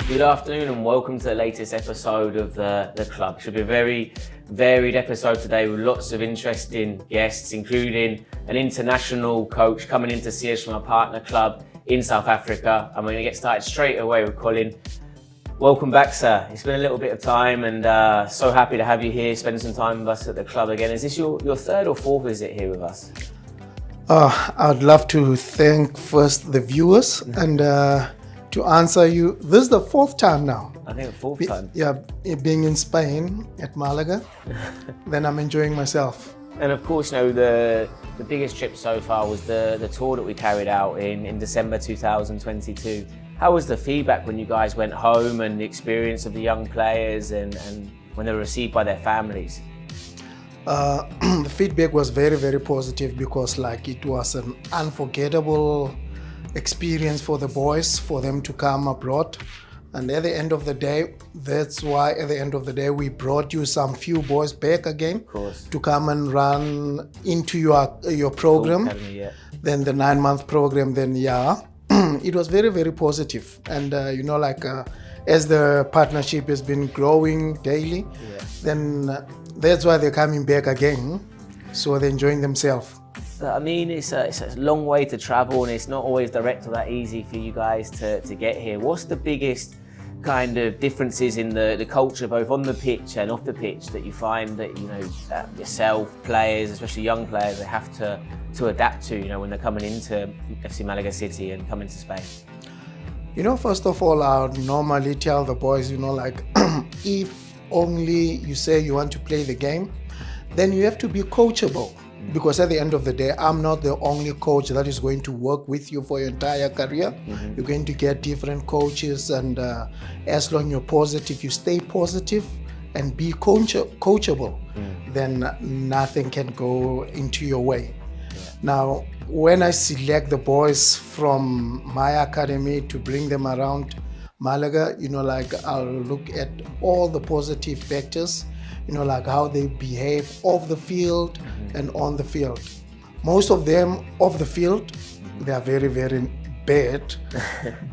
Good afternoon and welcome to the latest episode of the club. Should be a very varied episode today with lots of interesting guests, including an international coach coming in to see us from our partner club in South Africa. And we're going to get started straight away with Colin. Welcome back, sir. It's been a little bit of time and so happy to have you here, spending some time with us at the club again. Is this your third or fourth visit here with us? I'd love to thank first the viewers and to answer you, this is the fourth time now. I think the fourth time. Yeah, being in Spain at Malaga, then I'm enjoying myself. And of course, you know, the biggest trip so far was the tour that we carried out in December 2022. How was the feedback when you guys went home and the experience of the young players and when they were received by their families? The feedback was very, very positive because it was an unforgettable experience for the boys, for them to come abroad. And at the end of the day, that's why at the end of the day, we brought you some few boys back again, Of course. to come and run into your program. Academy, yeah. Then the 9-month program, then it was very, very positive. And as the partnership has been growing daily, then that's why they're coming back again. So they're enjoying themselves. I mean, it's a long way to travel and it's not always direct or that easy for you guys to get here. What's the biggest kind of differences in the culture, both on the pitch and off the pitch, that you find that, yourself, players, especially young players, they have to adapt to, when they're coming into FC Malaga City and coming to Spain? First of all, I would normally tell the boys, if only you say you want to play the game, then you have to be coachable. Because at the end of the day, I'm not the only coach that is going to work with you for your entire career. Mm-hmm. You're going to get different coaches, and as long as you're positive, you stay positive and be coachable, then nothing can go into your way. Yeah. Now, when I select the boys from my academy to bring them around Malaga, I'll look at all the positive factors, how they behave off the field and on the field. Most of them off the field, they are very, very bad,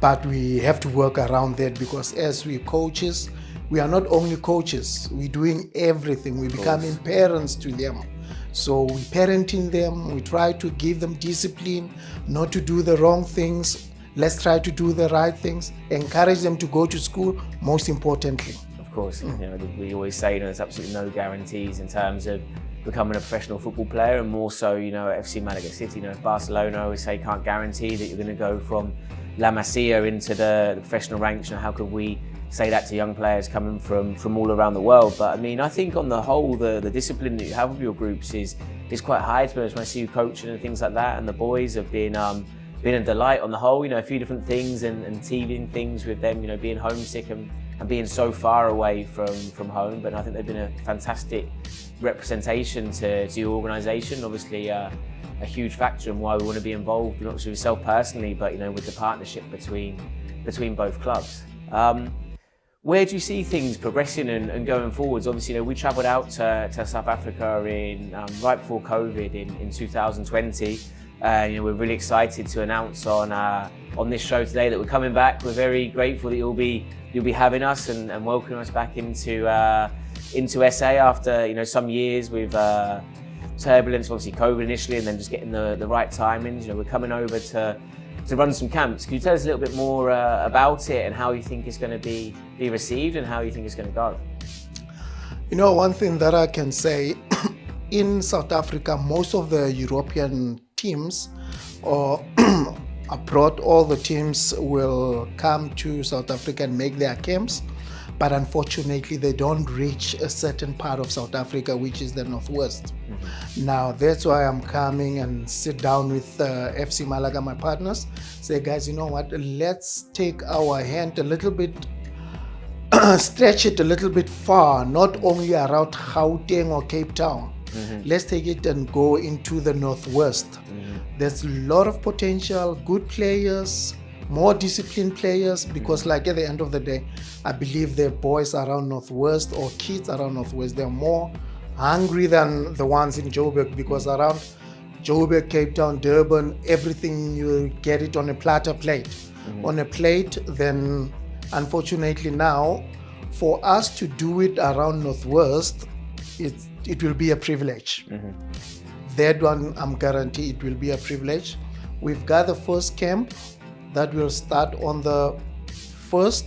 but we have to work around that because as we coaches, we are not only coaches, we're doing everything. We're becoming parents to them. So we're parenting them, we try to give them discipline, not to do the wrong things. Let's try to do the right things, encourage them to go to school, most importantly. Of course, we always say there's absolutely no guarantees in terms of becoming a professional football player, and more so, at FC Malaga City, Barcelona, I always say, can't guarantee that you're going to go from La Masia into the professional ranks. How could we say that to young players coming from all around the world? But I think on the whole, the discipline that you have with your groups is quite high. To be honest, when I see you coaching and things like that, and the boys have been a delight on the whole. A few different things and teething things with them, being homesick and being so far away from home. But I think they've been a fantastic representation to your organisation. Obviously, a huge factor in why we want to be involved, not just with yourself personally, but with the partnership between both clubs. Where do you see things progressing and going forwards? Obviously, we travelled out to South Africa right before COVID in 2020. We're really excited to announce on this show today that we're coming back. We're very grateful that you'll be having us and welcoming us back into SA after some years with turbulence, obviously COVID initially, and then just getting the right timings. We're coming over to run some camps. Can you tell us a little bit more about it and how you think it's going to be received and how you think it's going to go? One thing that I can say, in South Africa, most of the European teams or abroad, all the teams will come to South Africa and make their camps, but unfortunately they don't reach a certain part of South Africa, which is the Northwest. Mm-hmm. Now that's why I'm coming and sit down with FC Malaga, my partners, say, guys, let's take our hand a little bit, stretch it a little bit far, not only around Gauteng or Cape Town. Mm-hmm. Let's take it and go into the Northwest. Mm-hmm. There's a lot of potential, good players, more disciplined players, because at the end of the day, I believe the boys around Northwest or kids around Northwest, they're more hungry than the ones in Joburg, because around Joburg, Cape Town, Durban, everything you get it on a platter plate. Mm-hmm. On a plate, then Unfortunately now, for us to do it around Northwest, it will be a privilege. That one, I'm guaranteed it will be a privilege. We've got the first camp that will start on the 1st,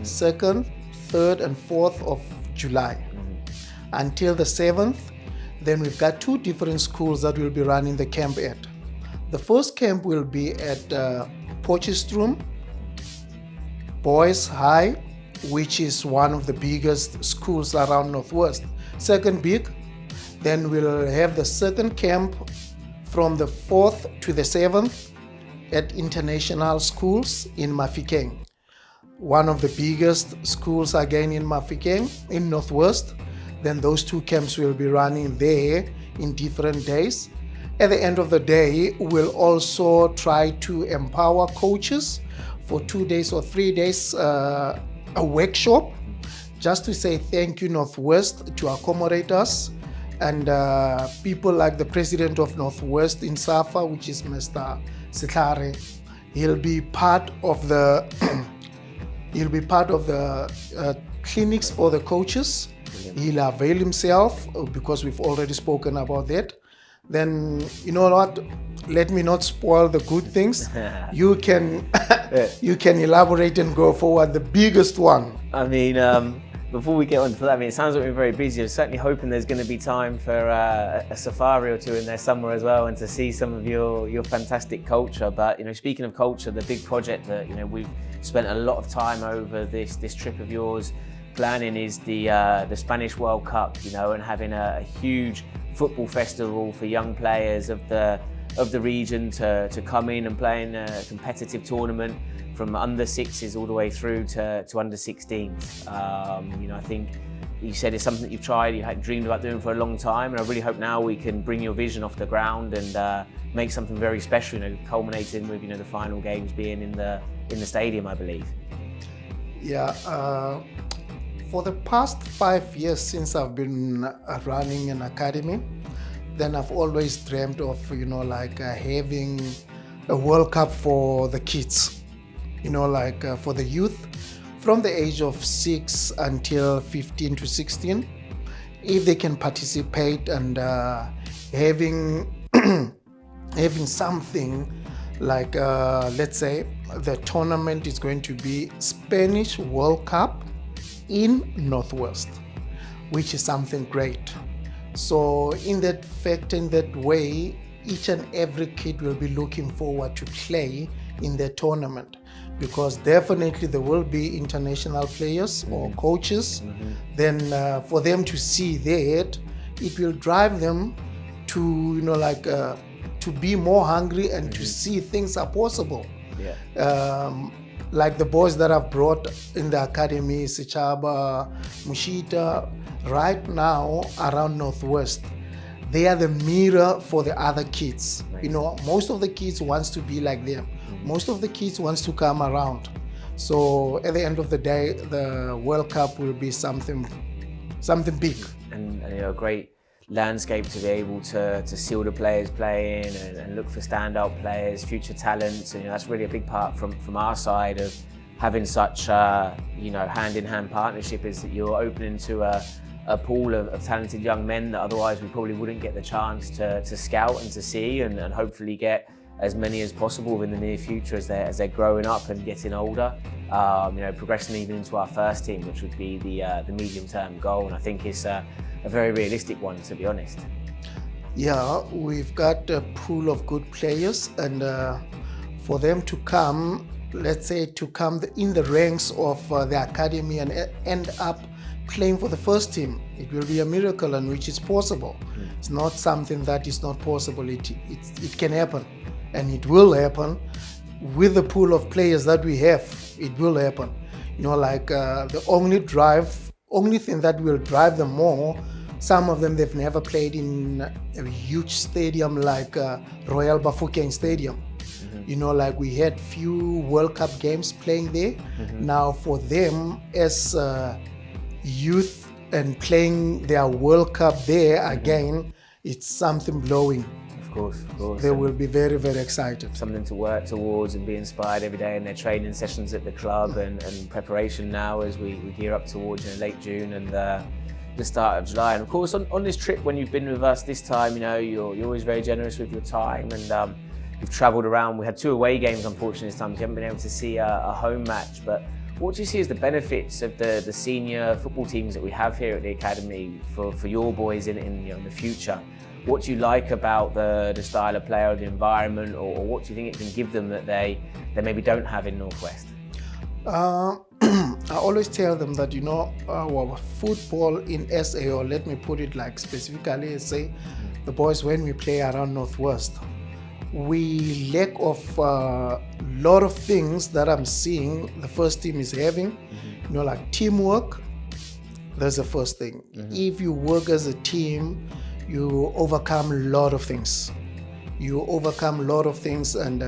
2nd, 3rd, and 4th of July until the 7th. Then we've got 2 different schools that will be running the camp at. The first camp will be at Potchefstroom Boys High, which is one of the biggest schools around Northwest. Second big. Then we'll have the second camp from the 4th to the 7th at International Schools in Mafikeng. One of the biggest schools again in Mafikeng, in Northwest. Then those 2 camps will be running there in different days. At the end of the day, we'll also try to empower coaches for 2 days or 3 days, a workshop, just to say thank you Northwest to accommodate us. And people like the president of Northwest in SAFA, which is Mr. Sitlare, he'll be part of the clinics for the coaches. He'll avail himself because we've already spoken about that. Then you know what? Let me not spoil the good things. You can you can elaborate and go forward. The biggest one. I mean, before we get on to that, I mean, it sounds like we're very busy. I'm certainly hoping there's going to be time for a safari or 2 in there somewhere as well, and to see some of your fantastic culture. But speaking of culture, the big project that we've spent a lot of time over this trip of yours planning is the Spanish World Cup. And having a huge football festival for young players of the region to come in and play in a competitive tournament from under 6s all the way through to under 16s. I think you said it's something that you've tried, you had dreamed about doing for a long time, and I really hope now we can bring your vision off the ground and make something very special, culminating with the final games being in the stadium, I believe. Yeah, for the past 5 years since I've been running an academy, then I've always dreamt of having a World Cup for the kids, for the youth from the age of 6 until 15 to 16, if they can participate and having something like let's say the tournament is going to be Spanish World Cup in Northwest, which is something great. So in that fact, in that way, each and every kid will be looking forward to play in the tournament, because definitely there will be international players or coaches. Then for them to see that, it will drive them to to be more hungry and to see things are possible. Like the boys that I've brought in the academy, Sichaba, Mushita, right now around Northwest, they are the mirror for the other kids. Most of the kids wants to be like them. Most of the kids wants to come around. So at the end of the day, the World Cup will be something big. And a great landscape to be able to see all the players playing and look for standout players, future talents. And that's really a big part from our side of having such hand-in-hand partnership, is that you're opening to a pool of talented young men that otherwise we probably wouldn't get the chance to scout and to see and hopefully get as many as possible in the near future as they're growing up and getting older, progressing even into our first team, which would be the medium-term goal. And I think it's a very realistic one, to be honest. Yeah, we've got a pool of good players, and for them to come, let's say to come in the ranks of the academy and end up playing for the first team, it will be a miracle, and which is possible. It's not something that is not possible. It can happen, and it will happen with the pool of players that we have. It will happen. The only thing that will drive them more, some of them, they've never played in a huge stadium like Royal Bafokeng Stadium. We had few World Cup games playing there. Now for them as youth and playing their World Cup there again, it's something blowing. of course. They will be very, very excited. Something to work towards and be inspired every day in their training sessions at the club and preparation now as we gear up towards late June and the start of July. And of course, on this trip, when you've been with us this time, you're always very generous with your time, and you've travelled around. We had 2 away games, unfortunately, this time, so you haven't been able to see a home match. But what do you see as the benefits of the senior football teams that we have here at the Academy for your boys in the future? What do you like about the style of play or the environment, or what do you think it can give them that they maybe don't have in Northwest? I always tell them that, our football in SA, or let me put it like specifically SA, the boys, when we play around Northwest, we lack of a lot of things that I'm seeing the first team is having, like teamwork. That's the first thing. If you work as a team, you overcome a lot of things. And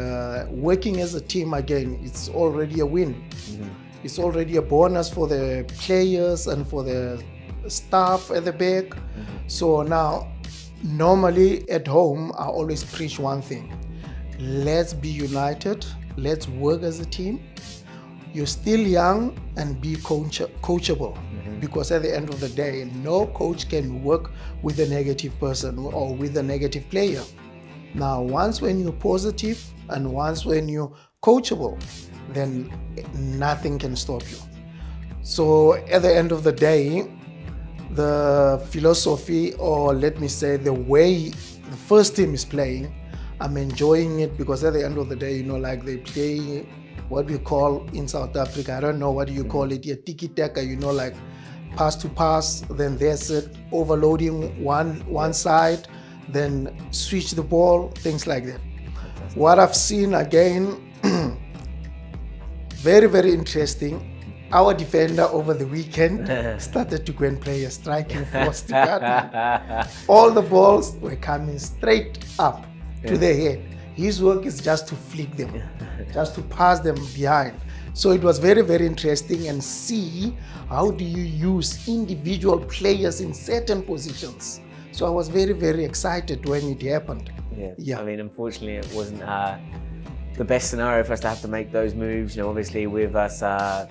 working as a team, again, it's already a win. It's already a bonus for the players and for the staff at the back. So now, normally at home, I always preach one thing. Let's be united. Let's work as a team. You're still young, and be coachable. Because at the end of the day, no coach can work with a negative person or with a negative player. Now, once when you're positive and once when you're coachable, then nothing can stop you. So at the end of the day, the philosophy, or let me say the way the first team is playing, I'm enjoying it, because at the end of the day, they play what we call in South Africa, I don't know what you call it here, tiki-taka, like pass to pass, then there's it, overloading one side, then switch the ball, things like that. What I've seen again, very, very interesting. Our defender over the weekend started to go and play a striking force department. All the balls were coming straight up to the head. His work is just to flick them, just to pass them behind. So it was very, very interesting, and see how do you use individual players in certain positions. So I was very, very excited when it happened. Yeah. I mean, unfortunately, it wasn't the best scenario for us to have to make those moves. Obviously with us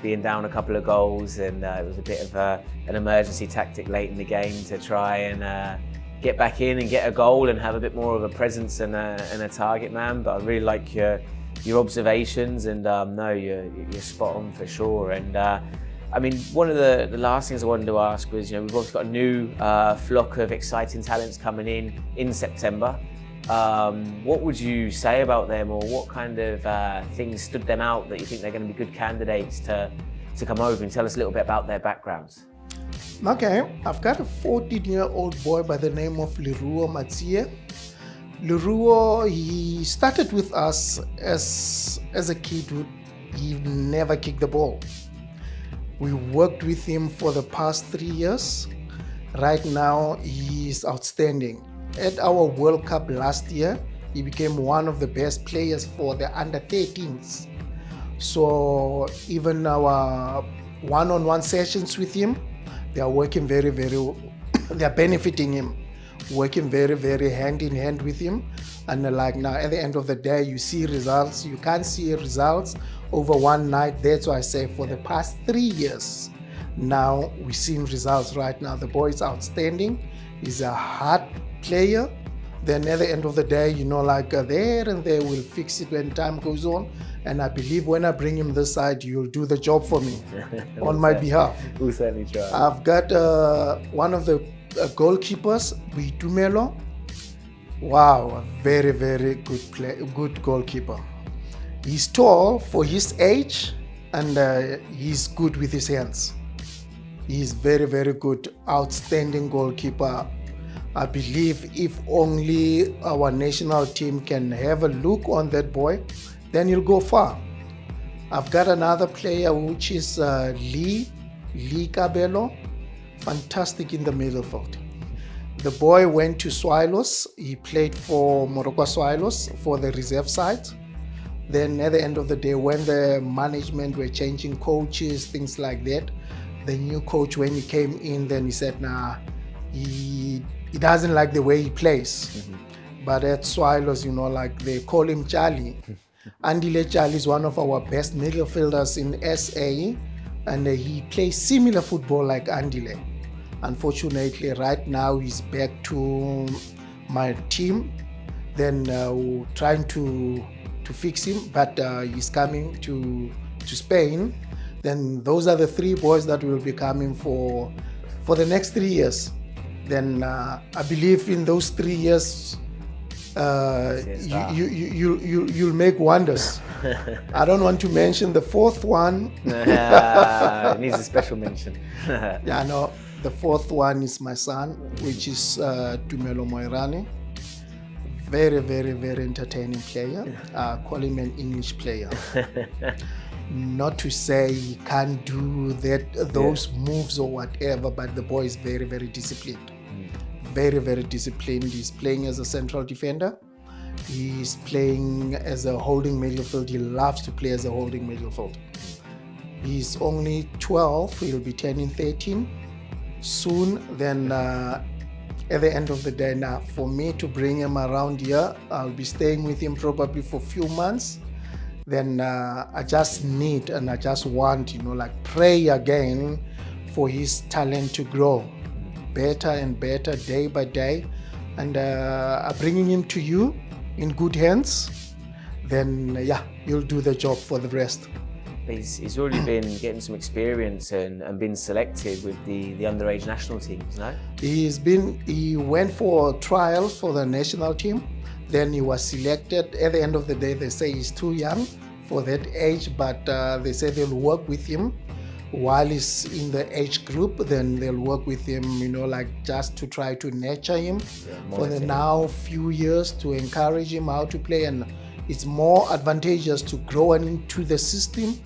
being down a couple of goals, and it was a bit of an emergency tactic late in the game to try and get back in and get a goal and have a bit more of a presence and a target man. But I really like your observations, and no, you're spot on for sure. And I mean, one of the last things I wanted to ask was, we've obviously got a new flock of exciting talents coming in September. What would you say about them, or what kind of things stood them out that you think they're going to be good candidates to come over, and tell us a little bit about their backgrounds? Okay, I've got a 14-year-old boy by the name of Leruo Matsie. Leruo, he started with us as a kid. He never kicked the ball. We worked with him for the past 3 years. Right now, he is outstanding. At our World Cup last year, he became one of the best players for the under-13s. So even our one-on-one sessions with him, they are working very, very well. They are benefiting him, working very, very hand in hand with him. And like now, at the end of the day, you see results. You can't see results over one night. That's why I say for the past 3 years, now we're seeing results right now. The boy is outstanding. He's a hard player. Then at the end of the day, there and there, we'll fix it when time goes on. And I believe when I bring him this side, you'll do the job for me on my behalf. We'll certainly try. I've got one of the goalkeepers, Bitumelo. Wow, a very, very good goalkeeper. He's tall for his age, and he's good with his hands. He's very, very good, outstanding goalkeeper. I believe if only our national team can have a look on that boy, then he'll go far. I've got another player, which is Lee Cabello, fantastic in the midfield. The boy went to Swallows. He played for Morocco Swallows for the reserve side. Then at the end of the day, when the management were changing coaches, things like that, the new coach, when he came in, then he said, he doesn't like the way he plays. but at Swallows, you know, like they call him Charlie. Andile Charlie is one of our best midfielders in SA, and he plays similar football like Andile. Unfortunately, right now he's back to my team. Then we're trying to fix him, but he's coming to Spain. Then those are the three boys that will be coming for the next 3 years. Then I believe in those 3 years, you'll make wonders. I don't want to mention the fourth one. It needs a special mention. Yeah, no, the fourth one is my son, which is Tumelo Moirani. Very, very, very entertaining player. Call him an English player. Not to say he can't do those moves or whatever, but the boy is very, very disciplined. Very, very disciplined. He's playing as a central defender. He's playing as a holding midfield. He loves to play as a holding midfield. He's only 12. He'll be turning 13 soon. Then at the end of the day, now for me to bring him around here, I'll be staying with him probably for a few months. Then I just need and I just want, you know, like pray again for his talent to grow better and better day by day. And I'm bringing him to you in good hands. Then, you'll do the job for the rest. He's already been getting some experience and been selected with the underage national teams, no? He went for trials for the national team. Then he was selected. At the end of the day, they say he's too young for that age, but they say they'll work with him while he's in the age group. Then they'll work with him, you know, like just to try to nurture him for the now few years to encourage him how to play. And it's more advantageous to grow into the system,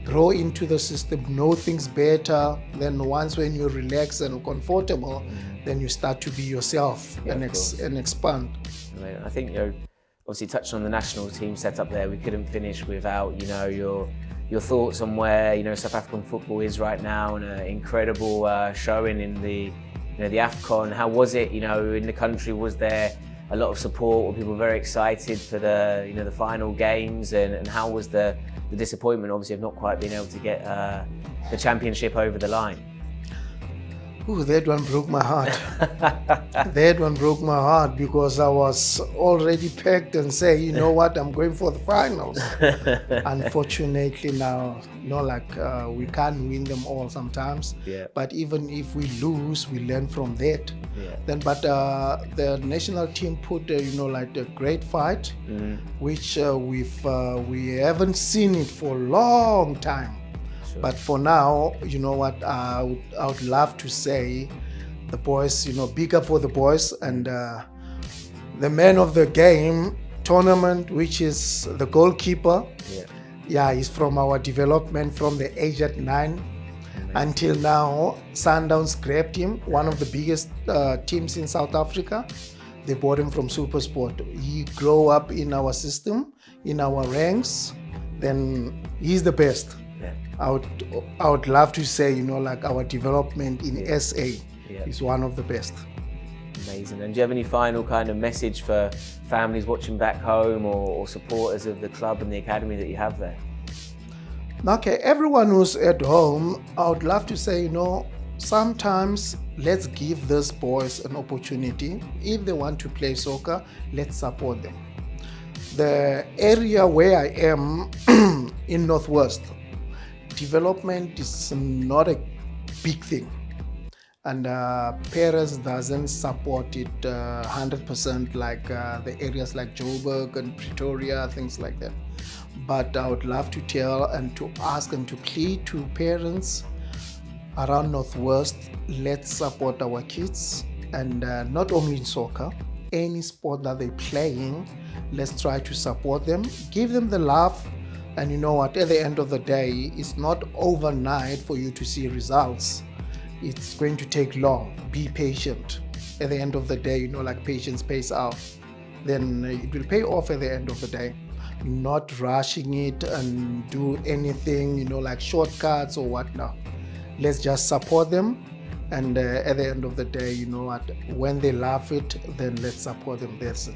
grow into the system, know things better. Then once when you're relaxed and comfortable, then you start to be yourself and expand. I think, you know, obviously touching on the national team setup there, we couldn't finish without, you know, your thoughts on where, you know, South African football is right now, and an incredible showing in the AFCON. How was it, you know, in the country? Was there a lot of support? Were people very excited for the, you know, the final games? And how was the disappointment, obviously, of not quite being able to get the championship over the line? Ooh, that one broke my heart. That one broke my heart because I was already packed and say, you know what, I'm going for the finals. Unfortunately now, you know, like we can't win them all sometimes. Yeah. But even if we lose, we learn from that. Yeah. Then, but the national team put, you know, like a great fight, which we haven't seen it for a long time. But for now, you know what, I would love to say the boys, you know, big up for the boys. And the man of the game tournament, which is the goalkeeper. Yeah, he's from our development from the age at 9 until now. Sundowns grabbed him, one of the biggest teams in South Africa. They bought him from Supersport. He grew up in our system, in our ranks. Then he's the best. I would love to say, you know, like our development in SA is one of the best. Amazing. And do you have any final kind of message for families watching back home or supporters of the club and the academy that you have there? Okay, everyone who's at home, I would love to say, you know, sometimes let's give these boys an opportunity. If they want to play soccer, let's support them. The area where I am in Northwest, development is not a big thing, and parents doesn't support it 100% like the areas like Joburg and Pretoria, things like that. But I would love to tell and to ask and to plead to parents around Northwest, let's support our kids, and not only in soccer, any sport that they're playing, let's try to support them, give them the love. And you know what, at the end of the day, it's not overnight for you to see results. It's going to take long. Be patient. At the end of the day, you know, like patience pays off. Then it will pay off at the end of the day. Not rushing it and do anything, you know, like shortcuts or whatnot. Let's just support them. And at the end of the day, you know what, when they love it, then let's support them. That's it.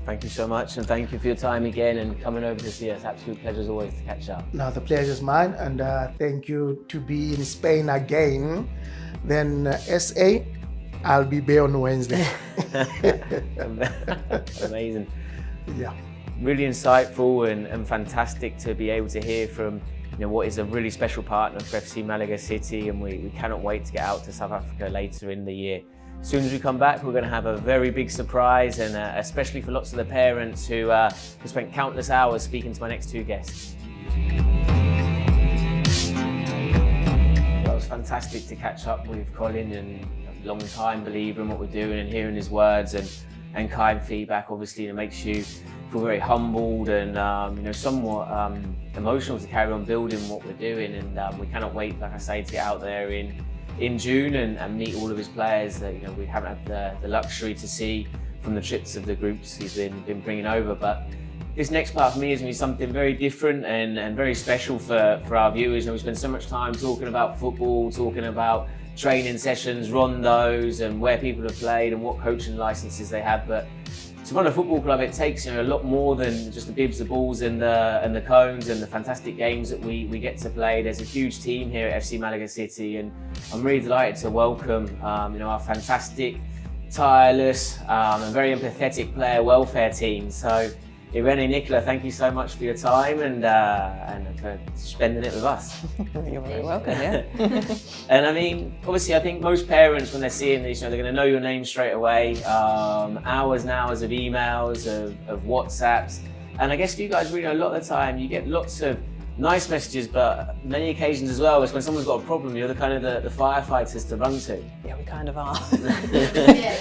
Thank you so much, and thank you for your time again and coming over to see us. Absolute pleasure as always to catch up. Now the pleasure's mine, and thank you to be in Spain again. Then SA, I'll be there on Wednesday. Amazing. Yeah. Really insightful and fantastic to be able to hear from what is a really special partner for FC Malaga City, and we cannot wait to get out to South Africa later in the year. As soon as we come back, we're going to have a very big surprise, and especially for lots of the parents who spent countless hours speaking to my next two guests. Well, it was fantastic to catch up with Colin, and a long time believer in what we're doing, and hearing his words and kind feedback. Obviously, it makes you feel very humbled and somewhat emotional to carry on building what we're doing, and we cannot wait, like I say, to get out there in June and meet all of his players that we haven't had the luxury to see from the trips of the groups he's been bringing over. But this next part for me is going to be something very different and very special for our viewers. We spend so much time talking about football, talking about training sessions, rondos, and where people have played and what coaching licenses they have. But to run a football club, it takes a lot more than just the bibs, the balls, and the cones, and the fantastic games that we get to play. There's a huge team here at FC Malaga City, and I'm really delighted to welcome our fantastic, tireless, and very empathetic player welfare team. So, Irene, Nicola, thank you so much for your time and for spending it with us. You're very welcome, yeah. And I mean, obviously, I think most parents, when they're seeing this, they're going to know your name straight away. Hours and hours of emails, of WhatsApps. And I guess for you guys, really, a lot of the time, you get lots of nice messages, but many occasions as well, it's when someone's got a problem, you're the kind of the firefighters to run to. Yeah, we kind of are. Yeah.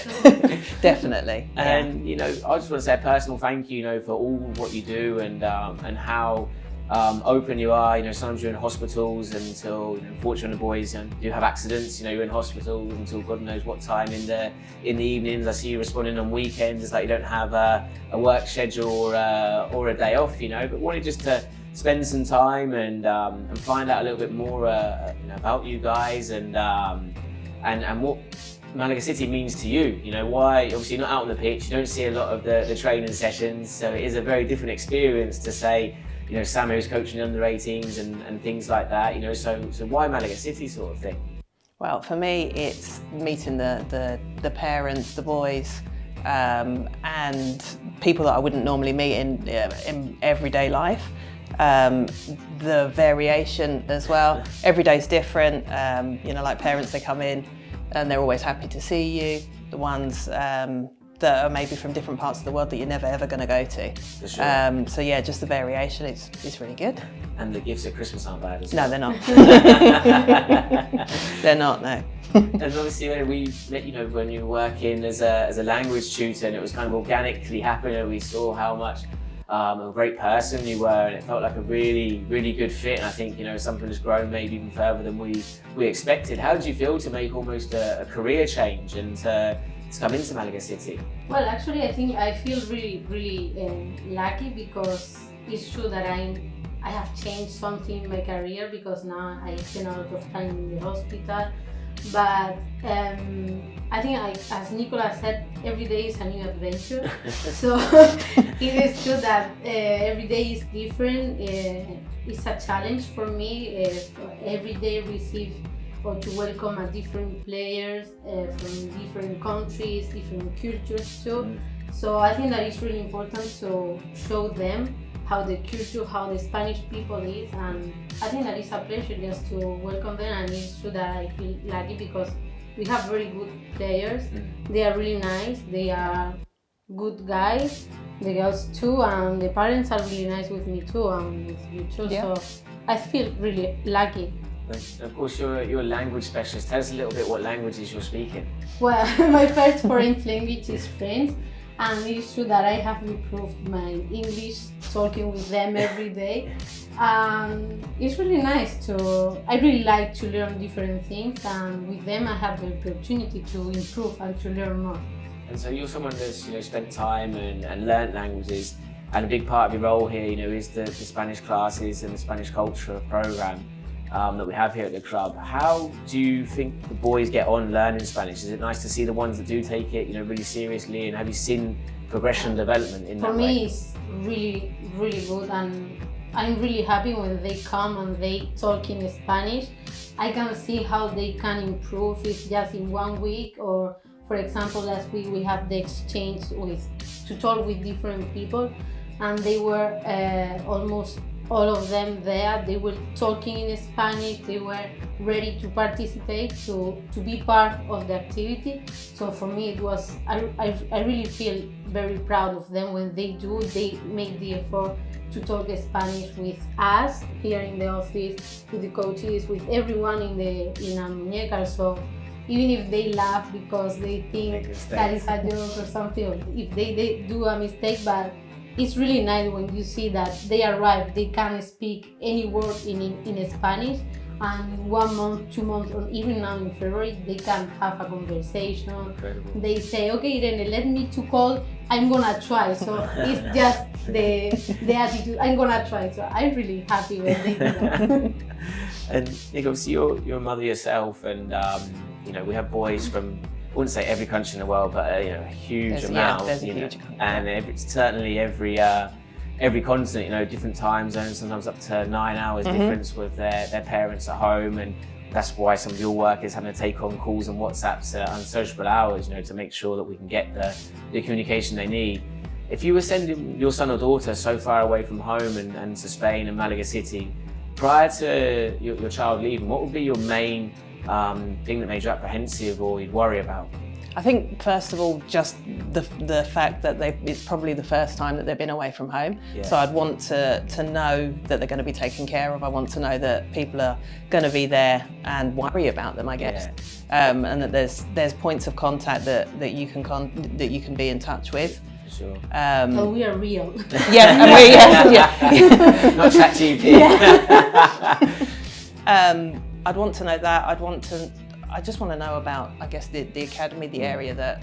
Definitely. And I just want to say a personal thank you, for all what you do and how open you are. Sometimes you're in hospitals until, unfortunately, boys do have accidents. You're in hospital until God knows what time in the evenings. I see you responding on weekends. It's like you don't have a work schedule or a day off. But wanted just to spend some time and find out a little bit more about you guys and what Malaga City means to you. Why, obviously you're not out on the pitch, you don't see a lot of the training sessions, so it is a very different experience to say, Samu is coaching the under 18s and things like that, so why Malaga City sort of thing? Well, for me, it's meeting the parents, the boys, and people that I wouldn't normally meet in everyday life. The variation as well. Every day's different. Like parents, they come in and they're always happy to see you. The ones that are maybe from different parts of the world that you're never ever going to go to. For sure. So yeah, just the variation, it's really good. And the gifts at Christmas aren't bad as No, well. they're not. They're not, no. And obviously when we met when you were working as a language tutor, and it was kind of organically happening, and we saw how much a great person you were, and it felt like a really, really good fit. And I think something has grown maybe even further than we expected. How did you feel to make almost a career change and to come into Malaga City? Well, actually, I think I feel really, really lucky, because it's true that I have changed something in my career, because now I spend a lot of time in the hospital. But I think, as Nicola said, every day is a new adventure. So it is true that every day is different. It's a challenge for me. Every day receive or to welcome a different players from different countries, different cultures too. So I think that it's really important to show them how the culture, how the Spanish people is, and I think that it's a pleasure just to welcome them. And it's true that I feel lucky because we have very good players. They are really nice, they are good guys, the girls too, and the parents are really nice with me too, and with you too. Yeah. So I feel really lucky. Of course, you're a language specialist. Tell us a little bit what languages you're speaking. Well, my first foreign language is French, and it's true that I have improved my English talking with them every day. It's really nice I really like to learn different things, and with them I have the opportunity to improve and to learn more. And so you're someone that's spent time and learnt languages, and a big part of your role here is the Spanish classes and the Spanish culture program that we have here at the club. How do you think the boys get on learning Spanish? Is it nice to see the ones that do take it really seriously, and have you seen progression, development in For that me, way. it's really, really good, and I'm really happy when they come and they talk in Spanish. I can see how they can improve if just in 1 week, or for example, last week we have the exchange to talk with different people, and they were almost all of them there. They were talking in Spanish. They were ready to participate, to be part of the activity. So for me, it was I really feel very proud of them when they make the effort to talk Spanish with us here in the office, with the coaches, with everyone in Almun ecar. So even if they laugh because they think that is a joke or something, or if they do a mistake, but it's really nice when you see that they arrive, they can speak any word in Spanish, and 1 month, 2 months, or even now in February, they can have a conversation. Incredible. They say, okay, Irene, let me to call, I'm gonna try. So it's just the attitude, I'm gonna try. So I'm really happy when they do that. And Nick, obviously you're a mother yourself, and you know, we have boys from, I wouldn't say every country in the world, but you know, a huge amount. There's a you know, huge amount. and certainly every continent, you know, different time zones, sometimes up to 9 hours difference with their parents at home, and that's why some of your work is having to take on calls and WhatsApps at unsociable hours, you know, to make sure that we can get the communication they need. If you were sending your son or daughter so far away from home and to Spain and Malaga City, prior to your child leaving, what would be your main thing that made you apprehensive or you'd worry about? I think first of all, just the fact that it's probably the first time that they've been away from home. Yeah. So I'd want to know that they're going to be taken care of. I want to know that people are going to be there and worry about them, I guess. Yeah. And that there's points of contact that you can be in touch with. Sure. So we are real. Yeah, yeah. Not ChatGPT. I'd want to know that. I just want to know about, I guess, the academy, the area that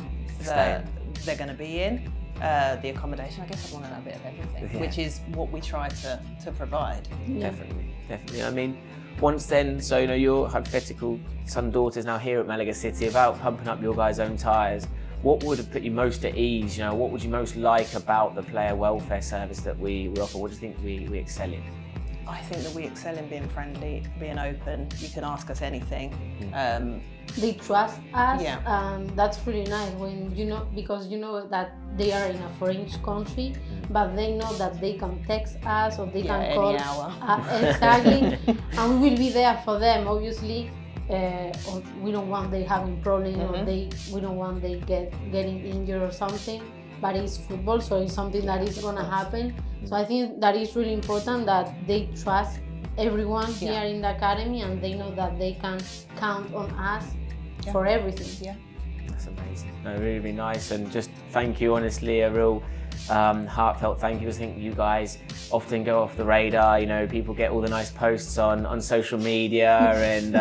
they're going to be in, the accommodation. I guess I'd want to know a bit of everything, which is what we try to provide. Definitely. I mean, once then, so you know, your hypothetical son daughter's now here at Malaga City, about pumping up your guys' own tyres. What would have put you most at ease? You know, what would you most like about the player welfare service that we offer? What do you think we excel in? I think that we excel in being friendly, being open. You can ask us anything. They trust us, Yeah. and that's really nice when because you know that they are in a foreign country, but they know that they can text us or they can call any hour. Exactly, and we will be there for them. Obviously, or we don't want they having problems, or we don't want they getting injured or something. But it's football, so it's something that is gonna happen. So I think that is really important that they trust everyone here in the academy, and they know that they can count on us for everything. Yeah. That's amazing. No, really, really nice. And just thank you, honestly, a real heartfelt thank you. I think you guys often go off the radar. You know, people get all the nice posts on social media and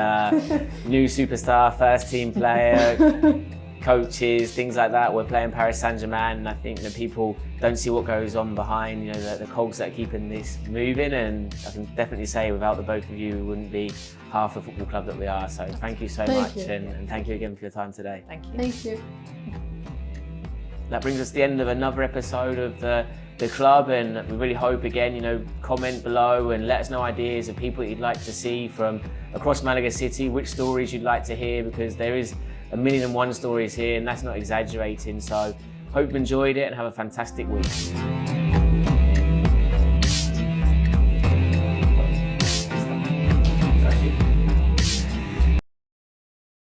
new superstar, first team player, coaches, things like that. We're playing Paris Saint-Germain, and I think that people don't see what goes on behind, you know, the cogs that are keeping this moving. And I can definitely say without the both of you, we wouldn't be half the football club that we are. So thank you so much, and thank you again for your time today. Thank you. Thank you. That brings us to the end of another episode of the club, and we really hope, again, you know, comment below and let us know ideas of people that you'd like to see from across Malaga City, which stories you'd like to hear, because there is 1,000,001 stories here, and that's not exaggerating. So hope you enjoyed it and have a fantastic week.